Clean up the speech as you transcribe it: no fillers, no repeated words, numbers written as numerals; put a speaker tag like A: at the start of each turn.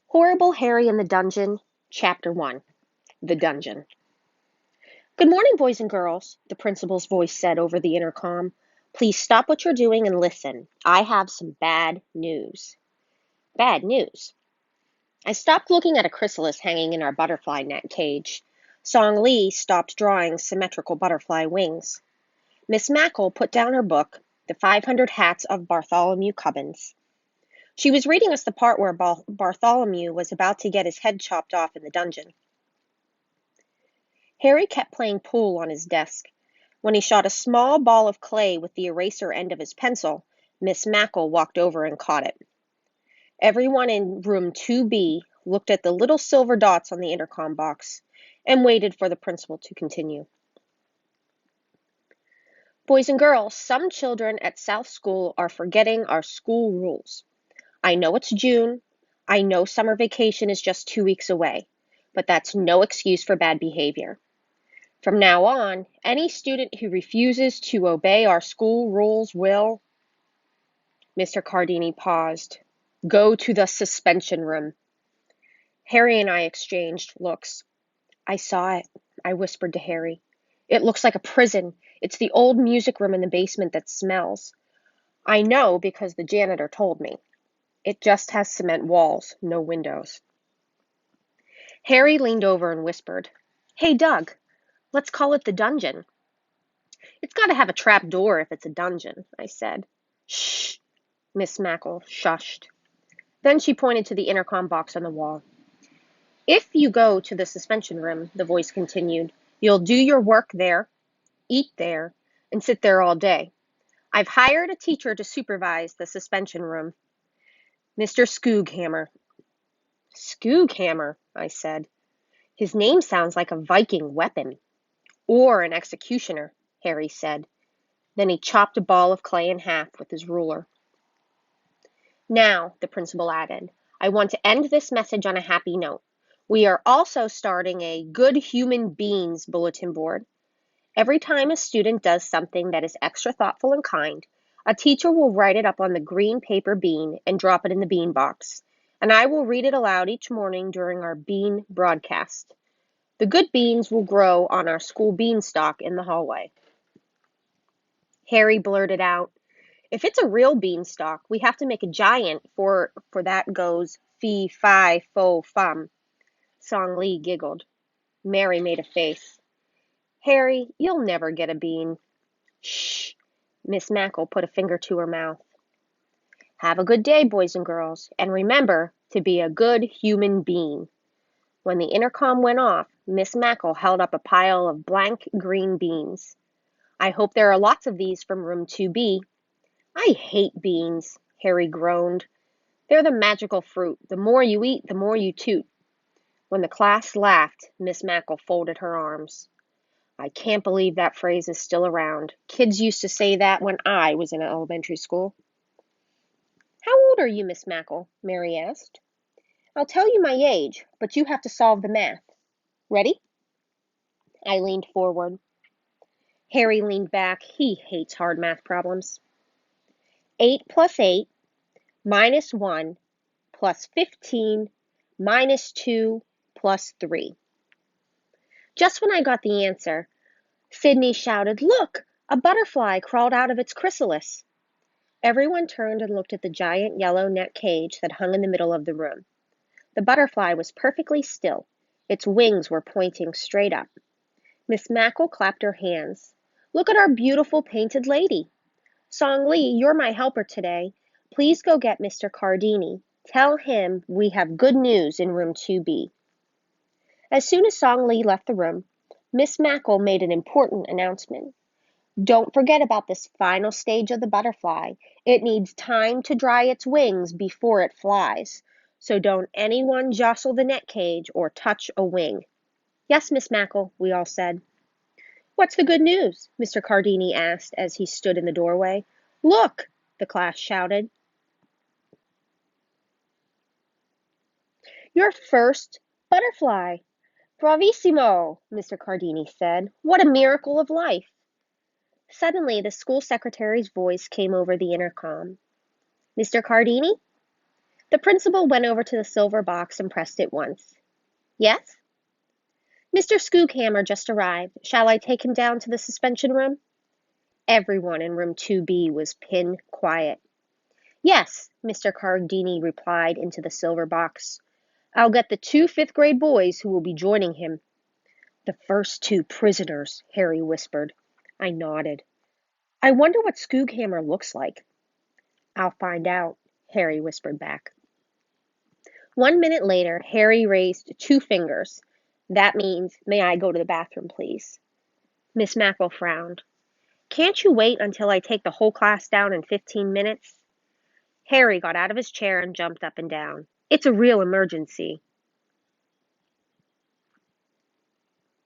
A: Horrible Harry in the Dungeon, Chapter 1. The Dungeon. Good morning, boys and girls, the principal's voice said over the intercom. Please stop what you're doing and listen. I have some bad news. Bad news. I stopped looking at a chrysalis hanging in our butterfly net cage. Song Lee stopped drawing symmetrical butterfly wings. Miss Mackle put down her book, The 500 Hats of Bartholomew Cubbins. She was reading us the part where Bartholomew was about to get his head chopped off in the dungeon. Harry kept playing pool on his desk. When he shot a small ball of clay with the eraser end of his pencil, Miss Mackle walked over and caught it. Everyone in room 2B looked at the little silver dots on the intercom box and waited for the principal to continue. Boys and girls, some children at South School are forgetting our school rules. I know it's June. I know summer vacation is just 2 weeks away, but that's no excuse for bad behavior. From now on, any student who refuses to obey our school rules will... Mr. Cardini paused. Go to the suspension room. Harry and I exchanged looks. I saw it, I whispered to Harry. It looks like a prison. It's the old music room in the basement that smells. I know because the janitor told me. It just has cement walls, no windows. Harry leaned over and whispered, Hey, Doug. Let's call it the dungeon. It's got to have a trap door if it's a dungeon, I said. Shh, Miss Mackle shushed. Then she pointed to the intercom box on the wall. If you go to the suspension room, the voice continued, you'll do your work there, eat there, and sit there all day. I've hired a teacher to supervise the suspension room. Mr. Skooghammer. Skooghammer, I said. His name sounds like a Viking weapon. Or an executioner, Harry said. Then he chopped a ball of clay in half with his ruler. Now, the principal added, I want to end this message on a happy note. We are also starting a Good Human Beings bulletin board. Every time a student does something that is extra thoughtful and kind, a teacher will write it up on the green paper bean and drop it in the bean box, and I will read it aloud each morning during our bean broadcast. The good beans will grow on our school beanstalk in the hallway. Harry blurted out, If it's a real beanstalk, we have to make a giant, for that goes fee, fi, fo, fum. Song Lee giggled. Mary made a face. Harry, you'll never get a bean. Shh. Miss Mackle put a finger to her mouth. Have a good day, boys and girls, and remember to be a good human being. When the intercom went off, Miss Mackle held up a pile of blank green beans. I hope there are lots of these from room 2B. I hate beans, Harry groaned. They're the magical fruit. The more you eat, the more you toot. When the class laughed, Miss Mackle folded her arms. I can't believe that phrase is still around. Kids used to say that when I was in elementary school. How old are you, Miss Mackle? Mary asked. I'll tell you my age, but you have to solve the math. Ready? I leaned forward. Harry leaned back. He hates hard math problems. 8 plus 8 minus 1 plus 15 minus 2 plus 3. Just when I got the answer, Sydney shouted, Look! A butterfly crawled out of its chrysalis. Everyone turned and looked at the giant yellow net cage that hung in the middle of the room. The butterfly was perfectly still. Its wings were pointing straight up. Miss Mackle clapped her hands. Look at our beautiful painted lady. Song Lee, you're my helper today. Please go get Mr. Cardini. Tell him we have good news in room 2B. As soon as Song Lee left the room, Miss Mackle made an important announcement. Don't forget about this final stage of the butterfly. It needs time to dry its wings before it flies. So don't anyone jostle the net cage or touch a wing. Yes, Miss Mackle, we all said. What's the good news? Mr. Cardini asked as he stood in the doorway. Look, the class shouted. Your first butterfly. Bravissimo, Mr. Cardini said. What a miracle of life. Suddenly, the school secretary's voice came over the intercom. Mr. Cardini? The principal went over to the silver box and pressed it once. Yes? Mr. Skookhammer just arrived. Shall I take him down to the suspension room? Everyone in room 2B was pin quiet. Yes, Mr. Cardini replied into the silver box. I'll get the 2 fifth-grade boys who will be joining him. The first 2 prisoners, Harry whispered. I nodded. I wonder what Skookhammer looks like. I'll find out, Harry whispered back. 1 minute later, Harry raised 2 fingers. That means, may I go to the bathroom, please? Miss Mackle frowned. Can't you wait until I take the whole class down in 15 minutes? Harry got out of his chair and jumped up and down. It's a real emergency.